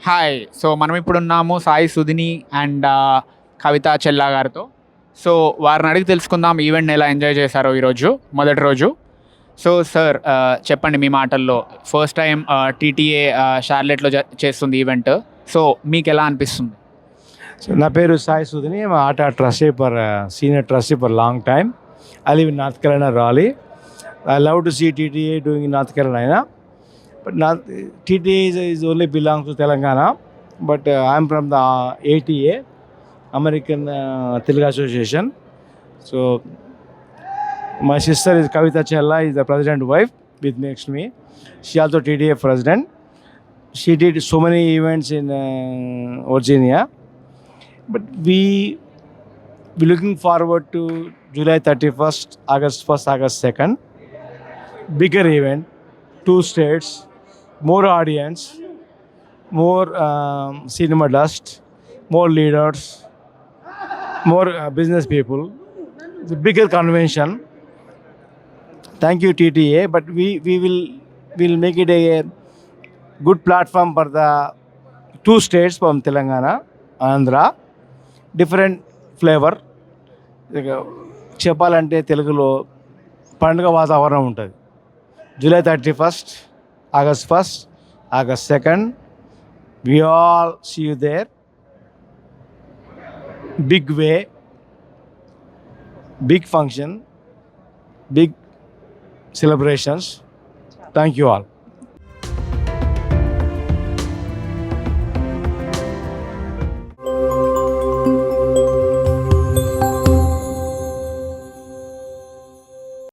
Hi. So, మనం ఇప్పుడున్నాము Sai సుధిని and కవిత చెల్లా గారితో. So, వారిని అడిగి తెలుసుకుందాం ఈవెంట్‌ని ఎలా ఎంజాయ్ చేశారో ఈరోజు మొదటి రోజు. సో, సార్ చెప్పండి మీ మాటల్లో. ఫస్ట్ టైమ్ టీటీఏ షార్లెట్‌లో చేస్తుంది ఈవెంట్. సో, మీకెలా అనిపిస్తుంది? So, నా పేరు సాయి సుధిని. I'm ఆట trustee for senior trustee for long time. I live in North Carolina, Raleigh. I love to see TTA doing in North Carolina. But not, TTA is only belongs to Telangana. But I'm from the ATA, American Telugu Association. So my sister is Kavita Chella, is the president wife with next to me. She also TTA president. She did so many events in Virginia. But we looking forward to July 31st, August 1st, August 2nd. Bigger event, 2 states, more audience, more cinema dust, more leaders, more business people. It's a bigger convention. Thank you TTA, but we will make it a good platform for the 2 states from Telangana, Andhra. Different flavour. చెప్పాలంటే తెలుగులో పండుగ వాతావరణం ఉంటుంది. July 31st, August 1st, August 2nd. We all see you there. Big way, big function, big celebrations. Thank you all.